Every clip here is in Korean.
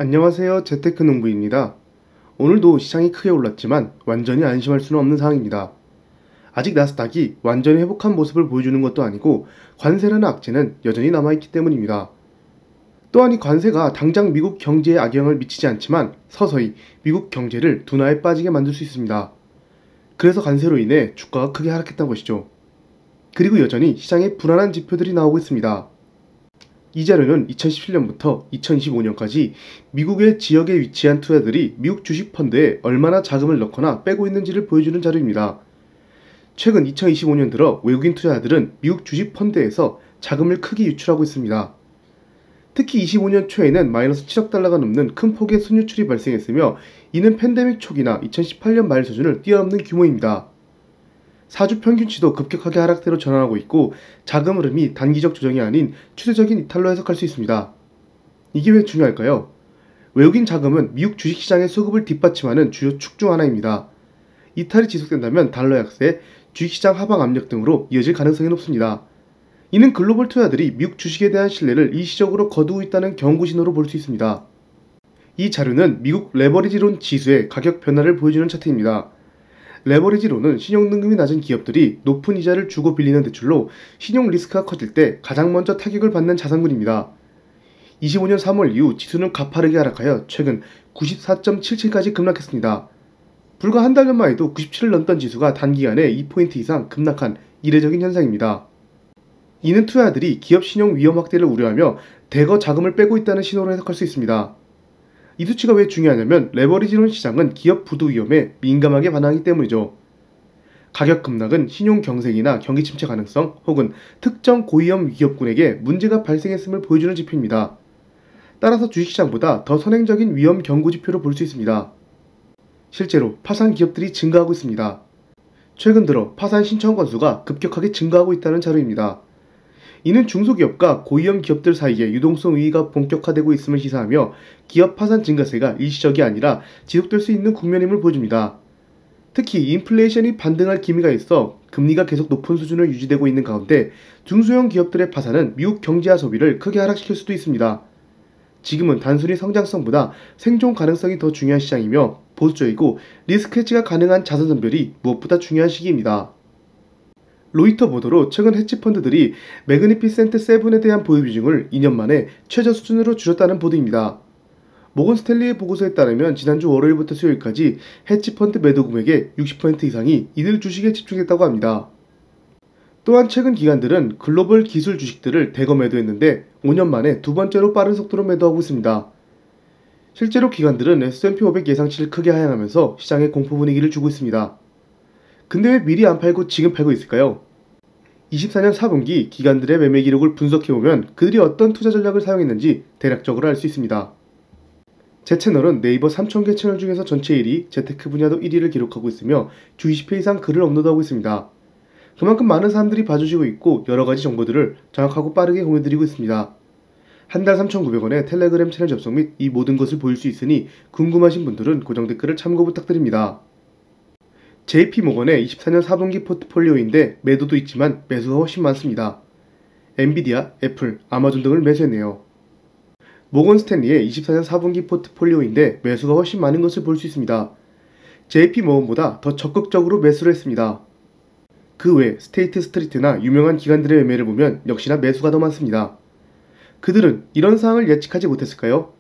안녕하세요. 재테크농부입니다. 오늘도 시장이 크게 올랐지만 완전히 안심할 수는 없는 상황입니다. 아직 나스닥이 완전히 회복한 모습을 보여주는 것도 아니고 관세라는 악재는 여전히 남아있기 때문입니다. 또한 이 관세가 당장 미국 경제에 악영향을 미치지 않지만 서서히 미국 경제를 둔화에 빠지게 만들 수 있습니다. 그래서 관세로 인해 주가가 크게 하락했던 것이죠. 그리고 여전히 시장에 불안한 지표들이 나오고 있습니다. 이 자료는 2017년부터 2025년까지 미국의 지역에 위치한 투자들이 미국 주식 펀드에 얼마나 자금을 넣거나 빼고 있는지를 보여주는 자료입니다. 최근 2025년 들어 외국인 투자자들은 미국 주식 펀드에서 자금을 크게 유출하고 있습니다. 특히 25년 초에는 마이너스 7억 달러가 넘는 큰 폭의 순유출이 발생했으며 이는 팬데믹 초기나 2018년 말 수준을 뛰어넘는 규모입니다. 4주 평균치도 급격하게 하락세로 전환하고 있고 자금 흐름이 단기적 조정이 아닌 추세적인 이탈로 해석할 수 있습니다. 이게 왜 중요할까요? 외국인 자금은 미국 주식시장의 수급을 뒷받침하는 주요 축 중 하나입니다. 이탈이 지속된다면 달러 약세, 주식시장 하방 압력 등으로 이어질 가능성이 높습니다. 이는 글로벌 투자들이 미국 주식에 대한 신뢰를 일시적으로 거두고 있다는 경고 신호로 볼 수 있습니다. 이 자료는 미국 레버리지론 지수의 가격 변화를 보여주는 차트입니다. 레버리지론은 신용등급이 낮은 기업들이 높은 이자를 주고 빌리는 대출로 신용 리스크가 커질 때 가장 먼저 타격을 받는 자산군입니다. 25년 3월 이후 지수는 가파르게 하락하여 최근 94.77까지 급락했습니다. 불과 한 달 전만 해도 97을 넘던 지수가 단기간에 2포인트 이상 급락한 이례적인 현상입니다. 이는 투자자들이 기업 신용 위험 확대를 우려하며 대거 자금을 빼고 있다는 신호로 해석할 수 있습니다. 이 수치가 왜 중요하냐면 레버리지론 시장은 기업 부도 위험에 민감하게 반응하기 때문이죠. 가격 급락은 신용 경색이나 경기 침체 가능성 혹은 특정 고위험 기업군에게 문제가 발생했음을 보여주는 지표입니다. 따라서 주식시장보다 더 선행적인 위험 경고 지표로 볼 수 있습니다. 실제로 파산 기업들이 증가하고 있습니다. 최근 들어 파산 신청 건수가 급격하게 증가하고 있다는 자료입니다. 이는 중소기업과 고위험 기업들 사이에 유동성 위기가 본격화되고 있음을 시사하며 기업 파산 증가세가 일시적이 아니라 지속될 수 있는 국면임을 보여줍니다. 특히 인플레이션이 반등할 기미가 있어 금리가 계속 높은 수준을 유지되고 있는 가운데 중소형 기업들의 파산은 미국 경제와 소비를 크게 하락시킬 수도 있습니다. 지금은 단순히 성장성보다 생존 가능성이 더 중요한 시장이며 보수적이고 리스크 해지가 가능한 자산 선별이 무엇보다 중요한 시기입니다. 로이터 보도로 최근 헤지펀드들이 매그니피센트 7에 대한 보유 비중을 2년 만에 최저 수준으로 줄였다는 보도입니다. 모건 스탠리의 보고서에 따르면 지난주 월요일부터 수요일까지 헤지펀드 매도 금액의 60% 이상이 이들 주식에 집중했다고 합니다. 또한 최근 기관들은 글로벌 기술 주식들을 대거 매도했는데 5년 만에 두 번째로 빠른 속도로 매도하고 있습니다. 실제로 기관들은 S&P 500 예상치를 크게 하향하면서 시장에 공포 분위기를 주고 있습니다. 근데 왜 미리 안 팔고 지금 팔고 있을까요? 24년 4분기 기관들의 매매 기록을 분석해보면 그들이 어떤 투자 전략을 사용했는지 대략적으로 알 수 있습니다. 제 채널은 네이버 3000개 채널 중에서 전체 1위, 재테크 분야도 1위를 기록하고 있으며 주 20회 이상 글을 업로드하고 있습니다. 그만큼 많은 사람들이 봐주시고 있고 여러가지 정보들을 정확하고 빠르게 공유드리고 있습니다. 한 달 3,900원에 텔레그램 채널 접속 및 이 모든 것을 보일 수 있으니 궁금하신 분들은 고정 댓글을 참고 부탁드립니다. JP모건의 24년 4분기 포트폴리오인데 매도도 있지만 매수가 훨씬 많습니다. 엔비디아, 애플, 아마존 등을 매수했네요. 모건 스탠리의 24년 4분기 포트폴리오인데 매수가 훨씬 많은 것을 볼 수 있습니다. JP모건보다 더 적극적으로 매수를 했습니다. 그 외 스테이트 스트리트나 유명한 기관들의 매매를 보면 역시나 매수가 더 많습니다. 그들은 이런 상황을 예측하지 못했을까요?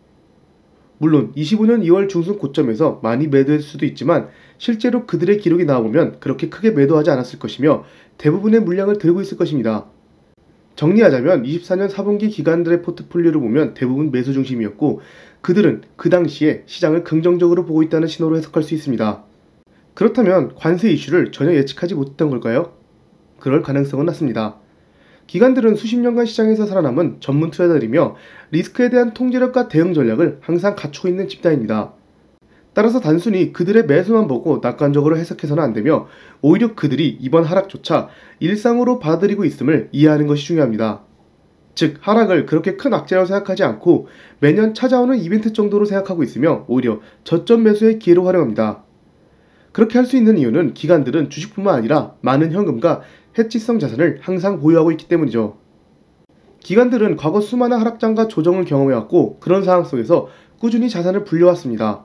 물론 25년 2월 중순 고점에서 많이 매도했을 수도 있지만 실제로 그들의 기록이 나와보면 그렇게 크게 매도하지 않았을 것이며 대부분의 물량을 들고 있을 것입니다. 정리하자면 24년 4분기 기관들의 포트폴리오를 보면 대부분 매수 중심이었고 그들은 그 당시에 시장을 긍정적으로 보고 있다는 신호로 해석할 수 있습니다. 그렇다면 관세 이슈를 전혀 예측하지 못했던 걸까요? 그럴 가능성은 낮습니다. 기관들은 수십 년간 시장에서 살아남은 전문 투자자들이며 리스크에 대한 통제력과 대응 전략을 항상 갖추고 있는 집단입니다. 따라서 단순히 그들의 매수만 보고 낙관적으로 해석해서는 안되며 오히려 그들이 이번 하락조차 일상으로 받아들이고 있음을 이해하는 것이 중요합니다. 즉 하락을 그렇게 큰 악재라고 생각하지 않고 매년 찾아오는 이벤트 정도로 생각하고 있으며 오히려 저점 매수의 기회로 활용합니다. 그렇게 할 수 있는 이유는 기관들은 주식뿐만 아니라 많은 현금과 해지성 자산을 항상 보유하고 있기 때문이죠. 기관들은 과거 수많은 하락장과 조정을 경험해왔고 그런 상황 속에서 꾸준히 자산을 불려왔습니다.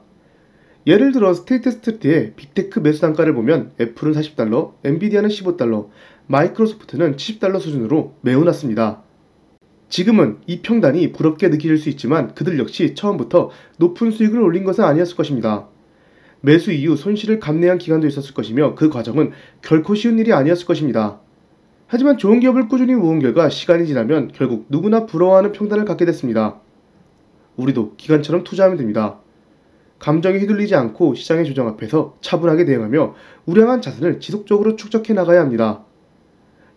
예를 들어 스테이트 스트리트의 빅테크 매수 단가를 보면 애플은 $40, 엔비디아는 $15, 마이크로소프트는 $70 수준으로 매우 낮습니다. 지금은 이 평단이 부럽게 느껴질 수 있지만 그들 역시 처음부터 높은 수익을 올린 것은 아니었을 것입니다. 매수 이후 손실을 감내한 기간도 있었을 것이며 그 과정은 결코 쉬운 일이 아니었을 것입니다. 하지만 좋은 기업을 꾸준히 모은 결과 시간이 지나면 결국 누구나 부러워하는 평단을 갖게 됐습니다. 우리도 기관처럼 투자하면 됩니다. 감정에 휘둘리지 않고 시장의 조정 앞에서 차분하게 대응하며 우량한 자산을 지속적으로 축적해 나가야 합니다.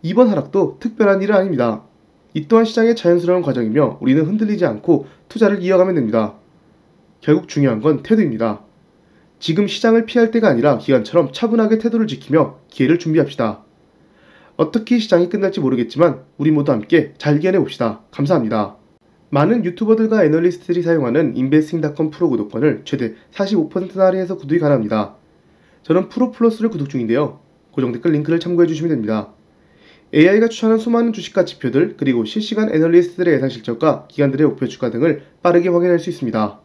이번 하락도 특별한 일은 아닙니다. 이 또한 시장의 자연스러운 과정이며 우리는 흔들리지 않고 투자를 이어가면 됩니다. 결국 중요한 건 태도입니다. 지금 시장을 피할 때가 아니라 기관처럼 차분하게 태도를 지키며 기회를 준비합시다. 어떻게 시장이 끝날지 모르겠지만 우리 모두 함께 잘 이겨내봅시다. 감사합니다. 많은 유튜버들과 애널리스트들이 사용하는 investing.com 프로 구독권을 최대 45%나 할인해서 구독이 가능합니다. 저는 프로 플러스를 구독 중인데요. 고정 댓글 링크를 참고해주시면 됩니다. AI가 추천한 수많은 주식과 지표들 그리고 실시간 애널리스트들의 예상 실적과 기관들의 목표 주가 등을 빠르게 확인할 수 있습니다.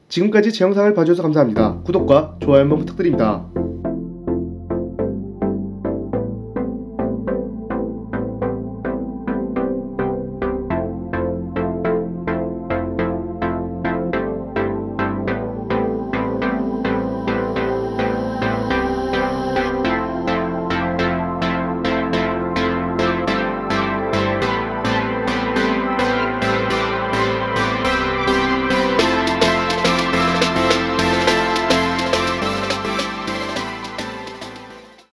지금까지 제 영상을 봐주셔서 감사합니다. 구독과 좋아요 한번 부탁드립니다.